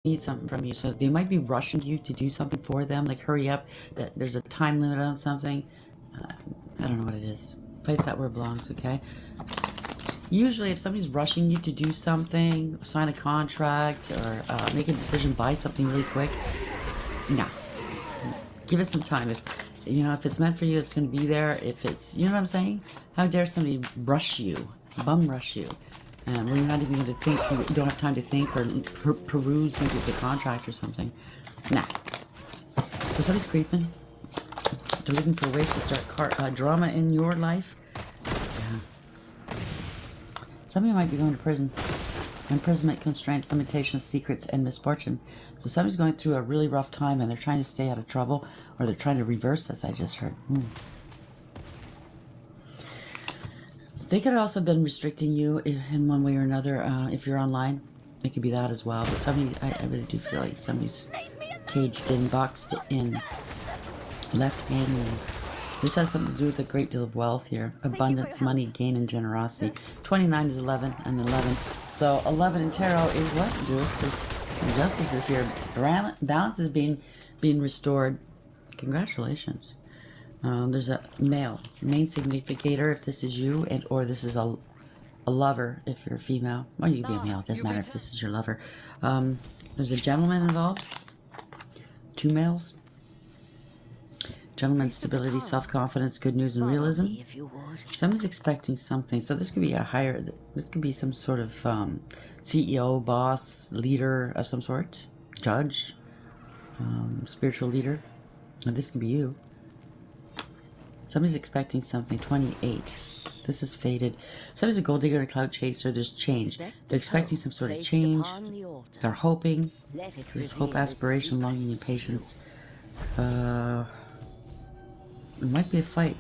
need something from you. So they might be rushing you to do something for them, like hurry up, that there's a time limit on something. Uh, I don't know what it is. Place that where it belongs, okay? Usually if somebody's rushing you to do something, sign a contract, or make a decision, buy something really quick, no. Give it some time. If it's meant for you, it's going to be there. If it's, you know what I'm saying? How dare somebody rush you, bum rush you, when you're not even going to think, you don't have time to think or peruse, maybe it's a contract or something. Nah. So somebody's creeping. They're looking for ways to start drama in your life. Yeah. Somebody might be going to prison. Imprisonment, constraints, limitations, secrets, and misfortune. So somebody's going through a really rough time and they're trying to stay out of trouble, or they're trying to reverse this, I just heard. So they could have also been restricting you in one way or another. If you're online, it could be that as well. But somebody, I really do feel like somebody's caged in, boxed in, left hanging. This has something to do with a great deal of wealth here. Abundance, money, gain, and generosity. 29 is 11, and 11. So 11 in tarot is what? Justice. Justice is here. Balance is being restored. Congratulations. There's a male. Main significator if this is you, or this is a lover if you're a female. Or you can be a male. It doesn't matter if this is your lover. There's a gentleman involved. Two males. Gentleman, stability, self-confidence, good news, and realism. Someone's expecting something. So this could be this could be some sort of CEO, boss, leader of some sort, judge, spiritual leader. And this could be you. Somebody's expecting something. 28. This is faded. Somebody's a gold digger and a cloud chaser. There's change. They're expecting some sort of change. They're hoping. There's hope, aspiration, longing, and patience. It might be a fight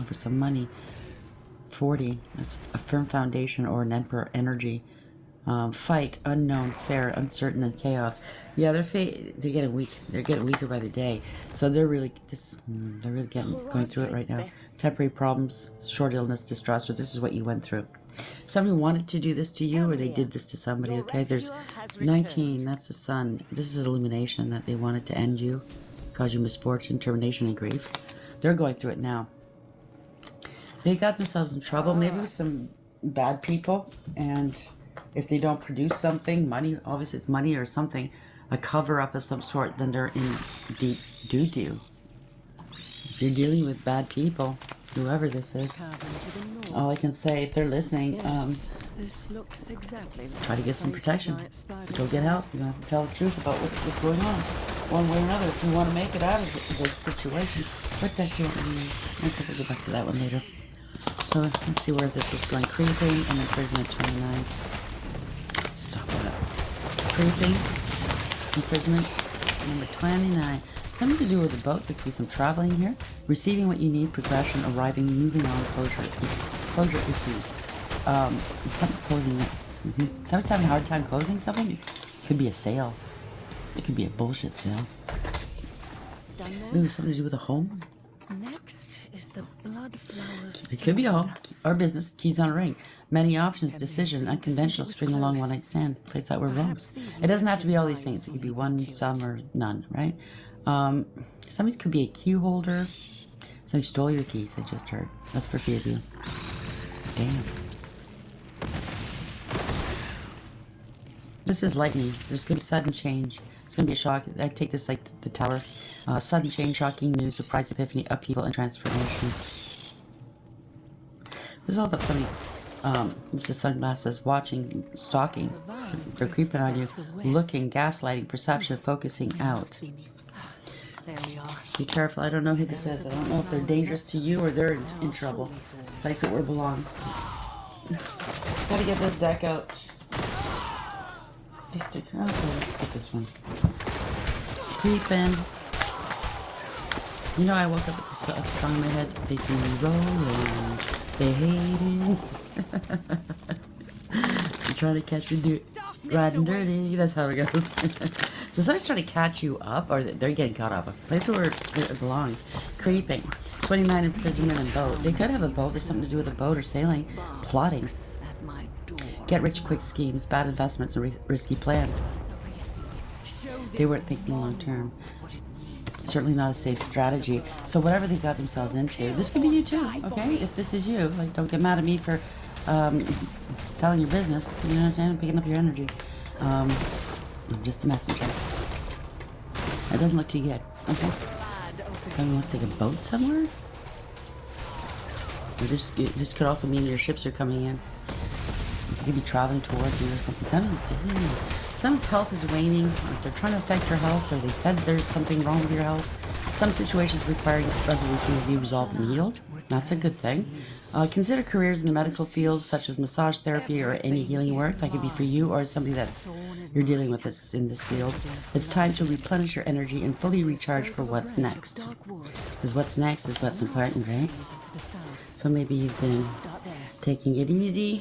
over some money. 40. That's a firm foundation or an emperor energy. Fight, unknown, fair, uncertain, and chaos. Yeah, they're getting weak. They're getting weaker by the day. So they're really going through it right now. Temporary problems, short illness, distress. Or this is what you went through. Somebody wanted to do this to you, or they did this to somebody. Okay, there's 19. That's the sun. This is illumination that they wanted to end you, cause you misfortune, termination, and grief. They're going through it now. They got themselves in trouble, maybe with some bad people, and if they don't produce something, money, obviously it's money or something, a cover-up of some sort, then they're in deep doo-doo. If you're dealing with bad people, whoever this is, all I can say, if they're listening, this looks exactly like try to get some protection. Go get help. You're going to have to tell the truth about what's going on, one way or another, if you want to make it out of this situation. Put that here, and we'll go back to that one later. So let's see where this is going. Creeping and imprisonment. 29. Stop that. Creeping, imprisonment, number 29. Something to do with the boat. There could be some traveling here. Receiving what you need, progression, arriving, moving on, closure issues. Something's closing next. Somebody's having a hard time closing something. It could be a sale. It could be a bullshit sale. Ooh, something to do with a home. Next is the blood flowers. It could be a home or business. Keys on a ring. Many options, decision, unconventional, string along, one night stand. Place that where it belongs. It doesn't have to be all these things. It could be one, some, or none, right? Somebody could be a key holder. Somebody stole your keys, I just heard. That's for a few of you. Damn. This is lightning. There's going to be sudden change. It's going to be a shock. I take this like the tower. Sudden change, shocking news, surprise, epiphany, upheaval, and transformation. This is all about somebody. This is sunglasses, watching, stalking. They're creeping on you, looking, gaslighting, perception, focusing out. There we are. Be careful. I don't know who this is. I don't know if they're dangerous to you or they're in trouble. Place it where it belongs. Gotta get this deck out. Just get this one. Creeping. You know, I woke up with a song in my head. They see me rolling. They hate it. You're trying to catch me riding dirty. That's how it goes. So somebody's trying to catch you up, or they're getting caught up. Place where it belongs. Creeping. 29 imprisonment and boat. They could have a boat. There's something to do with a boat or sailing. Plotting. Get rich quick schemes, bad investments, and risky plans. They weren't thinking long term. Certainly not a safe strategy. So whatever they got themselves into, this could be you too, okay? If this is you, like, don't get mad at me for telling your business. You know what I'm saying? I'm picking up your energy. I'm just a messenger. It doesn't look too good. Okay. Someone wants to take a boat somewhere? Or this could also mean your ships are coming in. You could be traveling towards you or something. Someone's health is waning. If they're trying to affect your health, or they said there's something wrong with your health. Some situations requiring resolution will be resolved and healed. That's a good thing. Consider careers in the medical field, such as massage therapy or any healing work. That could be for you or somebody that's you're dealing with this in this field. It's time to replenish your energy and fully recharge for what's next. Because what's next is what's important, right? So maybe you've been taking it easy.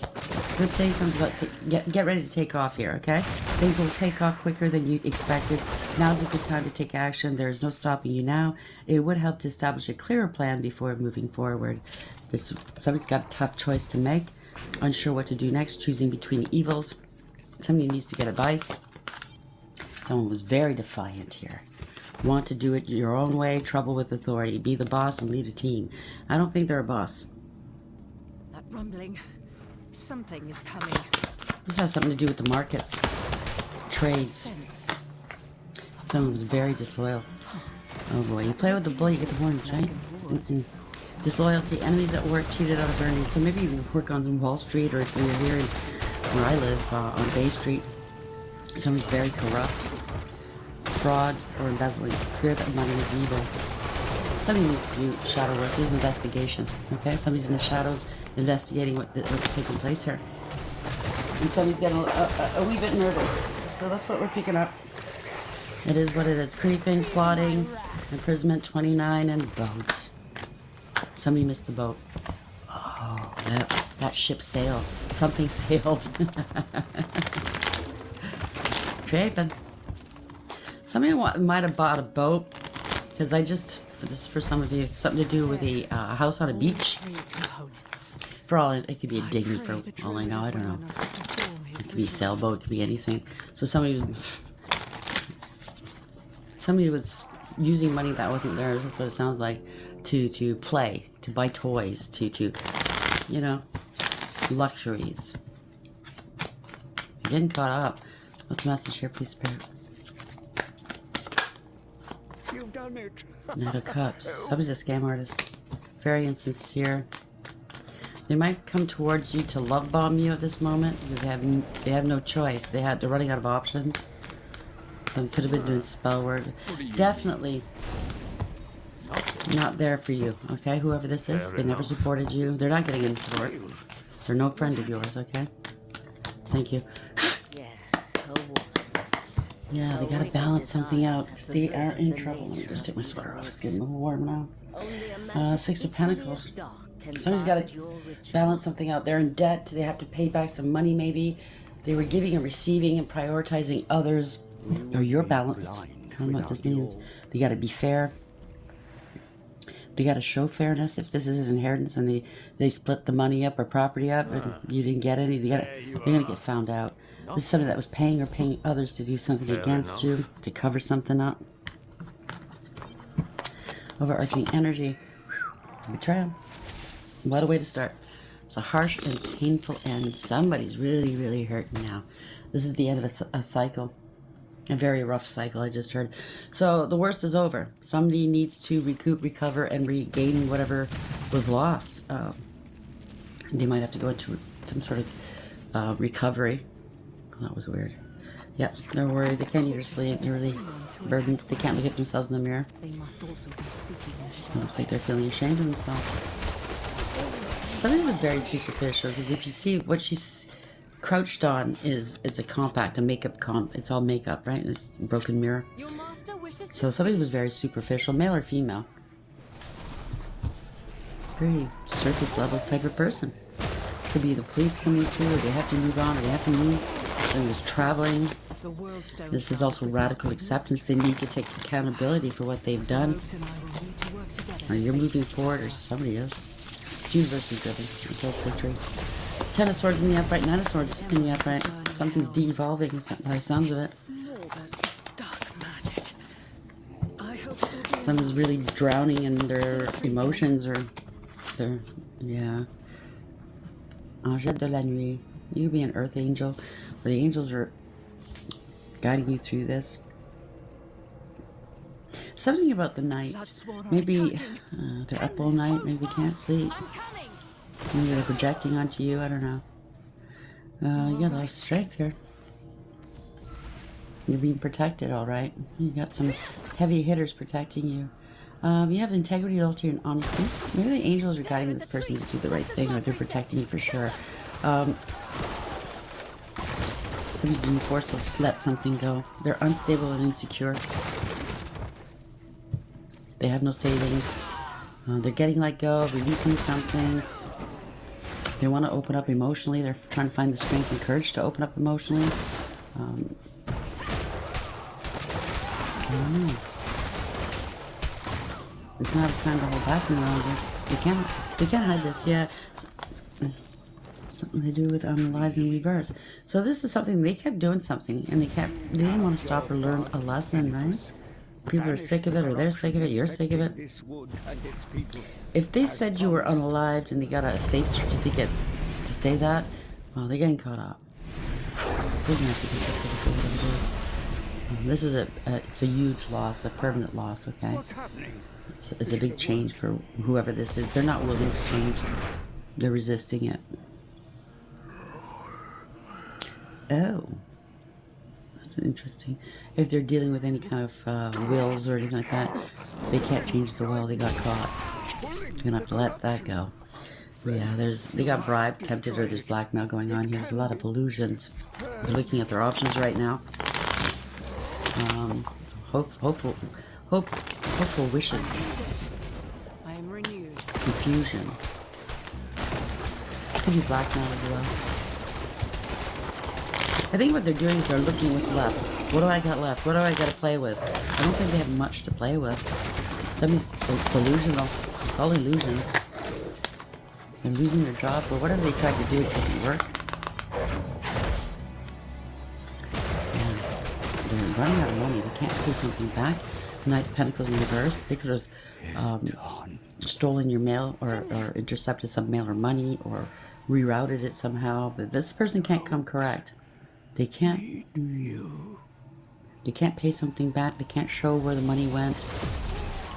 Good thing comes about get ready to take off here, okay? Things will take off quicker than you expected. Now's a good time to take action. There's no stopping you now. It would help to establish a clearer plan before moving forward. Somebody's got a tough choice to make. Unsure what to do next, choosing between evils. Somebody needs to get advice. Someone was very defiant here. Want to do it your own way, trouble with authority. Be the boss and lead a team. I don't think they're a boss. That rumbling. Something is coming. This has something to do with the markets. Trades. Someone was very disloyal. Oh boy, you play with the bull, you get the horns, right? Disloyalty, enemies at work, cheated out of earnings. So maybe you work on Wall Street, or if you're here where I live, on Bay Street. Somebody's very corrupt. Fraud or embezzling. Fear that money is evil. Somebody needs to do shadow work. There's an investigation. Okay? Somebody's in the shadows investigating what's taking place here. And somebody's getting a wee bit nervous. So that's what we're picking up. It is what it is. Creeping, plotting, imprisonment 29, and boat. Somebody missed the boat. Oh, that ship sailed. Something sailed. Creeping. Somebody might have bought a boat, because this is for some of you, something to do with a house on a beach. For all it could be a dinghy for all I know. I don't know. It could be a sailboat. It could be anything. So somebody was using money that wasn't theirs. That's what it sounds like. To play, to buy toys, to you know, luxuries. You're getting caught up. What's the message here, please, Spirit? You've done it. Knight of Cups. Somebody's a scam artist. Very insincere. They might come towards you to love bomb you at this moment because they have no choice. They're running out of options. So it could have been doing spell work. Definitely not there for you. Okay, whoever this is, they never supported you. They're not getting any support. They're no friend of yours. Okay. Thank you. Yeah, they gotta balance something out because they are in trouble. Let me just take my sweater off. It's getting a little warm now. Six of Pentacles. Somebody's gotta balance something out. They're in debt. They have to pay back some money maybe. They were giving and receiving and prioritizing others. Or you're balanced. I don't know what this means. They gotta be fair. They gotta show fairness. If this is an inheritance and they split the money up or property up and you didn't get any, they're gonna get found out. This is somebody that was paying or paying others to do something against you, to cover something up. Overarching energy. It's a betrayal. What a way to start. It's a harsh and painful end. Somebody's really, really hurting now. This is the end of a cycle. A very rough cycle, I just heard. So the worst is over. Somebody needs to recoup, recover, and regain whatever was lost. They might have to go into some sort of recovery. That was weird. Yep, they're worried. They can't eat or sleep. They're really burdened. They can't look at themselves in the mirror. It looks like they're feeling ashamed of themselves. Something was very superficial because if you see what she's crouched on is a compact, a makeup comp. It's all makeup, right? This broken mirror. So somebody was very superficial, male or female. Very surface level type of person. Could be the police coming through, or they have to move on, or they have to move. Somebody was traveling. This is also radical acceptance. They need to take accountability for what they've done. Or you're moving forward, or somebody is. It's universally driven. It's all victory. Ten of Swords in the upright, Nine of Swords in the upright. Something's de-evolving by the sounds of it. Someone's really drowning in their emotions or their, yeah. Angel de la nuit. You be an earth angel. Or the angels are guiding you through this. Something about the night. Bloodsworn are Maybe attacking. they're up all night. Maybe they can't sleep. I'm coming. Maybe they're projecting onto you. I don't know. You got a lot of strength here. You're being protected, all right. You got some heavy hitters protecting you. You have integrity, loyalty, and honesty. Maybe the angels are guiding this person to do the right thing, or they're protecting you for sure. Somebody's being forced to let something go. They're unstable and insecure. They have no savings. They're getting let go, releasing something. They want to open up emotionally. They're trying to find the strength and courage to open up emotionally. I don't know. It's not a time to hold back any longer. They can't hide this. Yeah, something to do with lives in reverse. So this is something they kept doing something, and they didn't want to stop or learn a lesson, right? People are sick of it, or they're sick of it. You're sick of it. This wood and its people. If they said you were unalived and they got a fake certificate to say that, well, they're getting caught up. Doesn't have to be certificate. This is it's a huge loss, a permanent loss. Okay. What's happening? It's a big change for whoever this is. They're not willing to change. They're resisting it. Oh. That's interesting. If they're dealing with any kind of wills or anything like that, they can't change the will. They got caught. You're gonna have to let that go. Yeah, they got bribed, tempted, or there's blackmail going on here. There's a lot of illusions. They're looking at their options right now. Hopeful wishes. I am renewed. Confusion. Could be blackmail as well. I think what they're doing is they're looking what's left. What do I got left? What do I got to play with? I don't think they have much to play with. Somebody's delusional. It's all illusions. They're losing their job, but whatever they tried to do, it didn't work. And they're running out of money. They can't pay something back. Knight of Pentacles in reverse. They could have stolen your mail or intercepted some mail or money or rerouted it somehow. But this person can't come correct. They can't. They can't pay something back. They can't show where the money went.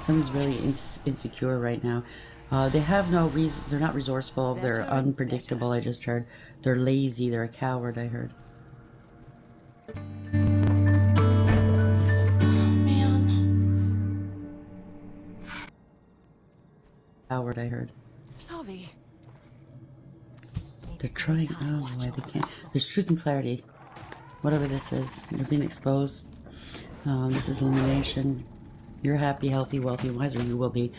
Someone's really insecure right now. They have no reason. They're not resourceful. They're unpredictable. I just heard. They're lazy. They're a coward. I heard. Coward. I heard. Flavi. They're trying. Oh boy, they can't. There's truth and clarity. Whatever this is, you're being exposed. This is illumination. You're happy, healthy, wealthy, wiser. You will be.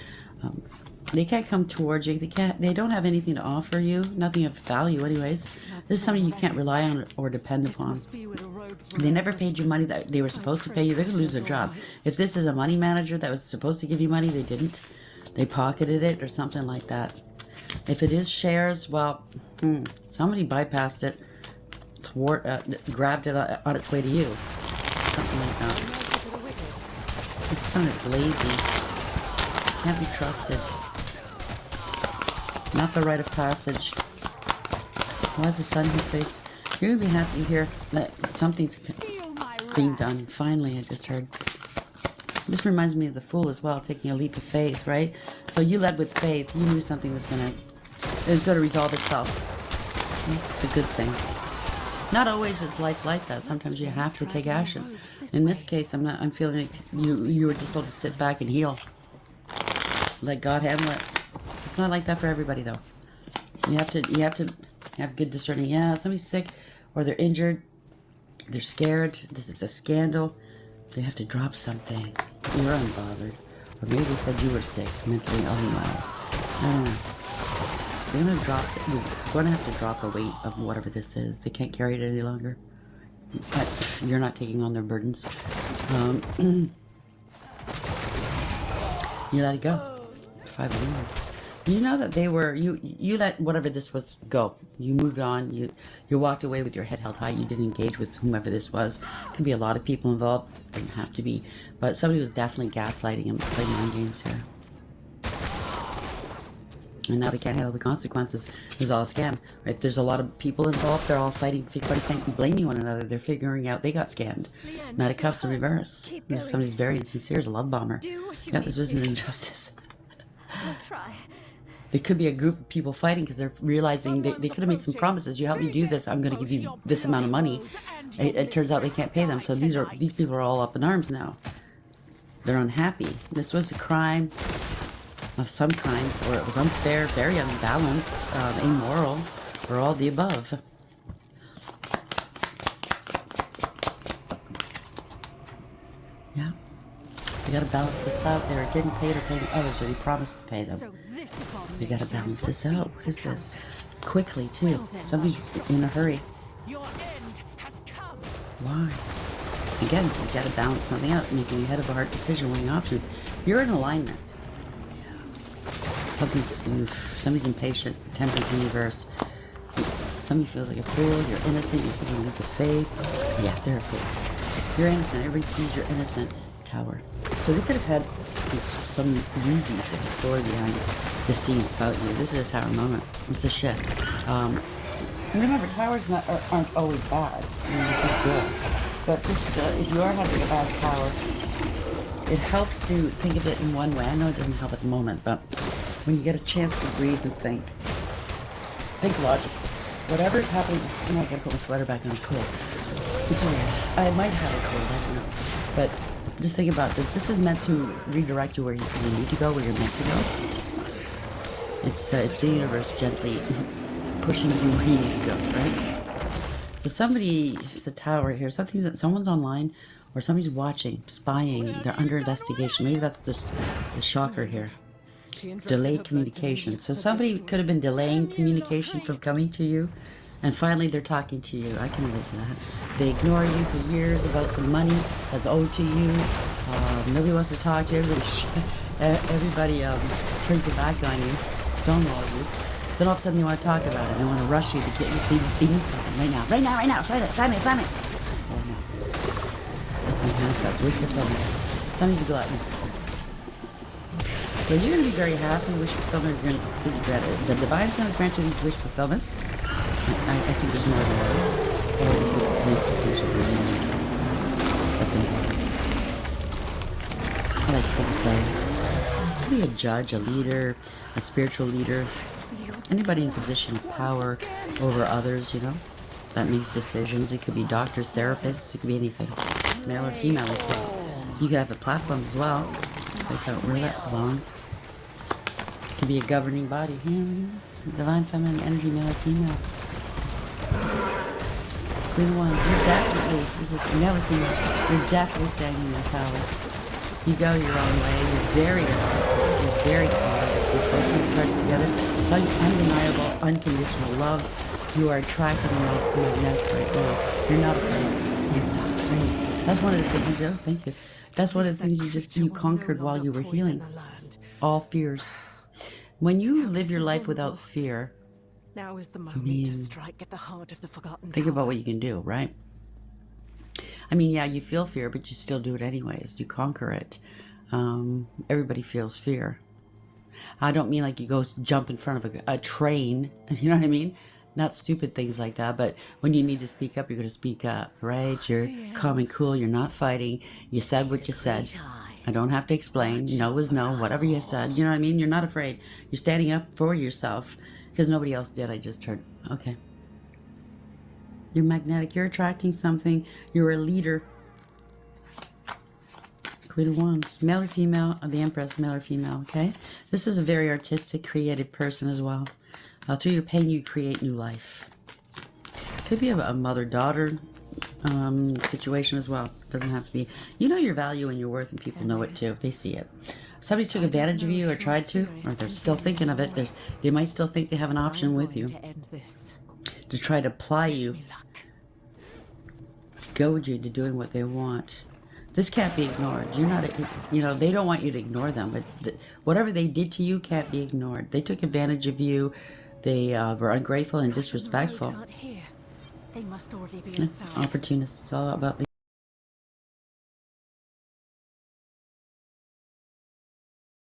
They can't come towards you. They can't. They don't have anything to offer you. Nothing of value, anyways. This is something you can't rely on or depend upon. They never paid you money that they were supposed to pay you. They're gonna lose their job. If this is a money manager that was supposed to give you money, they didn't. They pocketed it or something like that. If it is shares, well, somebody bypassed it, grabbed it on its way to you. Something like that. This son is lazy. Can't be trusted. Not the rite of passage. Why is the sun in your face? You're gonna be happy here that something's being done. Finally, I just heard. This reminds me of the Fool as well, taking a leap of faith, right? So you led with faith. You knew something was gonna resolve itself. That's the good thing. Not always is life like that. Sometimes you have to take action. In this case, I'm feeling like you were just told to sit back and heal. Let God handle it. It's not like that for everybody though. You have to have good discerning. Yeah, somebody's sick or they're injured. They're scared. This is a scandal. They have to drop something. You're unbothered. Or maybe they said you were sick, mentally unwell. I don't know. They're gonna have to drop the weight of whatever this is. They can't carry it any longer. But you're not taking on their burdens. You let it go. 5 of Wands. You know that they were you let whatever this was go. You moved on. You walked away with your head held high. You didn't engage with whomever this was. Could be a lot of people involved. Doesn't have to be, but somebody was definitely gaslighting and playing mind games here. And now they can't handle the consequences. It was all a scam. Right? There's a lot of people involved. They're all fighting, blaming one another. They're figuring out they got scammed. Now it cups the reverse. Somebody's very insincere. It's a love bomber. Yeah, this was an injustice. I'll try. There could be a group of people fighting because they're realizing they could have made some promises. You help me do this, I'm going to give you this amount of money. It turns out they can't pay them, so these people are all up in arms now. They're unhappy. This was a crime of some kind, or it was unfair, very unbalanced, immoral, or all the above. Yeah. You gotta balance this out. They were getting paid or paying others, or you promised to pay them. So this You gotta abomination balance is this what out. feeds What is the this? Countess. Quickly, too. Well then, Somebody's Master. in a hurry. Your end has come. Why? Again, you gotta balance something out, making a head of a heart decision, weighing options. You're in alignment. Somebody's impatient, temperance in reverse. Somebody feels like a fool, you're innocent, you're taking a leap of faith. Yeah, they're a fool. You're innocent, everybody sees you're innocent. Tower. So they could have had some reasons, like a story behind the scenes about you. This is a tower moment. It's a shift. And remember, towers aren't always bad. I mean, they can be good. But just if you are having a bad tower, it helps to think of it in one way. I know it doesn't help at the moment, but when you get a chance to breathe and think logically. Whatever's happening, I gotta put my sweater back on, it's cold. It's weird. I might have a cold, I don't know. But just think about this. This is meant to redirect you where you need to go, where you're meant to go. It's the universe gently pushing you where you need to go, right? So it's a tower here. Someone's online, or somebody's watching, spying. They're under investigation. Maybe that's the shocker here. Delayed communication. So somebody could have been delaying communication from coming to you, and finally they're talking to you. I can relate to that. They ignore you for years about some money that's owed to you. Nobody wants to talk to you. Everybody turns their back on you, stonewall you. Then all of a sudden they want to talk about it. They want to rush you to get you. They need something right now. Sign it. Oh no. That's wish fulfillment. Somebody's a glutton. So you're going to be very happy. Wish fulfillment is going to be granted. The divine's going to grant you these wish fulfillments. I think there's more than one. Oh, this is the institution. That's important. I like to think be a judge, a leader, a spiritual leader, anybody in position of power over others, that makes decisions. It could be doctors, therapists, it could be anything. Male or female as well. You could have a platform as well. That's out where that belongs. It could be a governing body. Divine feminine energy, male or female. Queen one, you're definitely, this is male or female, you're definitely standing in your power. You go your own way, you're very artistic, you're very creative. These whole things starts together. It's undeniable, unconditional love. You are attracted and magnetic right now. You're not afraid. You're not afraid. That's one of the things you do. Thank you. That's one of the things you conquered while you were healing. All fears. When you live your life without fear, Now is the moment to strike at the heart of the forgotten think tower. about what you can do, right? I mean, yeah, you feel fear, but you still do it anyways. You conquer it. Everybody feels fear. I don't mean like you go jump in front of a train. You know what I mean? Not stupid things like that, but when you need to speak up, you're going to speak up, right? You're calm and cool. You're not fighting. You said what you said. I don't have to explain. No is no. Whatever you said. You know what I mean? You're not afraid. You're standing up for yourself because nobody else did. I just heard. Okay. You're magnetic. You're attracting something. You're a leader. Queen of Wands. Male or female? The Empress, male or female, okay? This is a very artistic, creative person as well. Through your pain, you create new life. Could be a mother-daughter situation as well. Doesn't have to be. You know your value and your worth, and people know it too. They see it. Somebody took advantage of you or tried to, or they're still thinking of it. They might still think they have an option with you To end this. to try to ply Wish you, me luck. goad you to doing what they want. This can't be ignored. You're not, you know, they don't want you to ignore them, but whatever they did to you can't be ignored. They took advantage of you. They were ungrateful and Right on the disrespectful. roads aren't here. They must already be Yeah, inside. opportunists. It's all about